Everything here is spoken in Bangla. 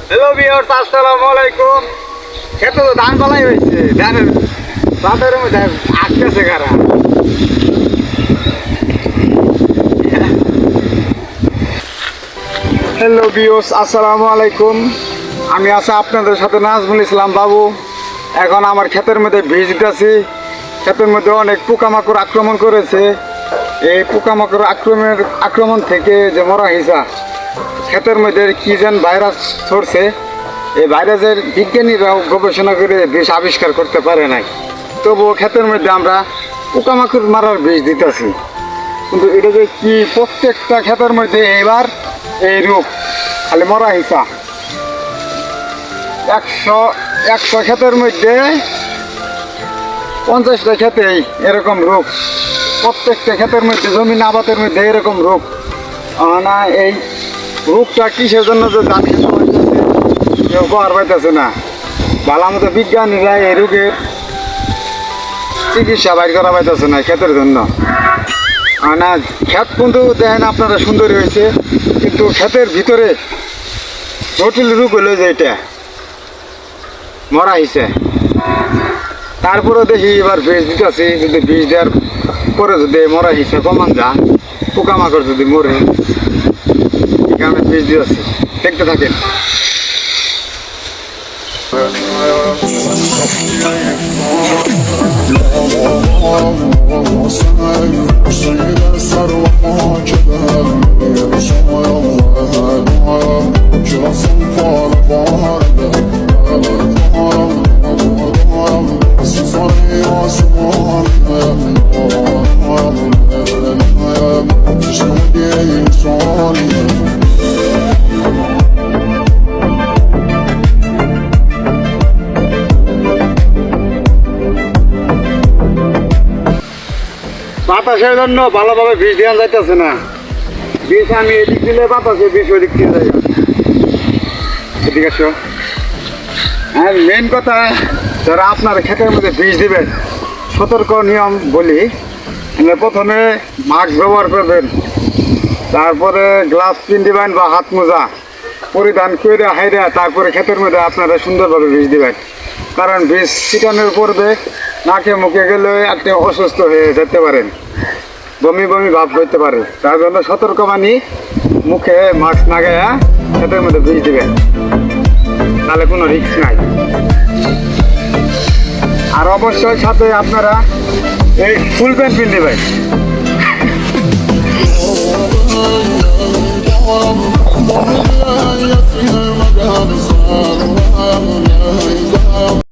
হ্যালো ভিউয়ার্স, আসসালামু আলাইকুম। খেতে তো ধান পালাই হয়েছে, ধানের বাজারের মধ্যে আটকেছে কারা। হ্যালো ভিউয়ার্স, আসসালামু আলাইকুম। আমি আছি আপনাদের সাথে নাজমুল ইসলাম বাবু। এখন আমার ক্ষেতের মধ্যে বীজ দিতেছি। ক্ষেতের মধ্যে অনেক পোকামাকড় আক্রমণ করেছে। এই পোকামাকড় আক্রমণ থেকে যে মরা হিসা ক্ষেতের মধ্যে কি যেন ভাইরাস ছড়ছে, এই ভাইরাসের বিজ্ঞানীরাও গবেষণা করে বিষ আবিষ্কার করতে পারে নাই। তবুও ক্ষেতের মধ্যে আমরা পোকামাকড় মারার বিষ দিতেছি, কিন্তু এটা যে কি প্রত্যেকটা ক্ষেতের মধ্যে এবার এই রোগ খালি মরা হিসা। 100 ক্ষেতের মধ্যে 50টা ক্ষেতেই এরকম রোগ। প্রত্যেকটা ক্ষেতের মধ্যে জমিন আবাদের মধ্যে এরকম রোগ। না, এই রোগটা কিসের জন্য যে জানি কেউ পাওয়ার পাইতেছে না। ভালো মতো বিজ্ঞানীরা এই রোগের চিকিৎসা বাইর করা পাইতেছে না ক্ষেতের জন্য। না, ক্ষেত কিন্তু দেখেন আপনারা সুন্দরী হয়েছে, কিন্তু ক্ষেতের ভিতরে জটিল রোগ হলো যে এটা মরা হয়েছে। তারপরে দেখি এবার বীজ দিতেছি, যদি বীজ দেওয়ার পরে যদি মরা হিসেবে কমান যা, পোকামাকড় যদি মরে, এখানে বীজ দিতেছি, দেখতে থাকেন। বাতাসের জন্য ভালোভাবে বীজ দেওয়া যাইতেছে না। বীজ আমি এদিক দিলে বাতাসে, বীজ ওদিক দিয়ে যাই। এদিকে আসো। হ্যাঁ, মেন কথা, যারা আপনার ক্ষেতের মধ্যে বীজ দিবেন, সতর্ক নিয়ম বলি। প্রথমে মাস্ক ব্যবহার করবেন, তারপরে গ্লাভস দিবেন বা হাত মোজা পরিধান করে হাইরা তারপরে ক্ষেতের মধ্যে আপনারা সুন্দরভাবে বীজ দিবেন। কারণ বীজ ছিটানোর পড়বে, নাকে মুখে গেলে আপনি অসুস্থ হয়ে যেতে পারেন, বমি বমি ভাব করতে পারে। তার জন্য সতর্কবাণী, মুখে মাস্ক না গায়া ক্ষেতের মধ্যে বীজ দিবেন, তাহলে কোনো রিস্ক নাই। আর অবশ্যই সাথে আপনারা এই ফুল প্যান্ট পিন দিবেন।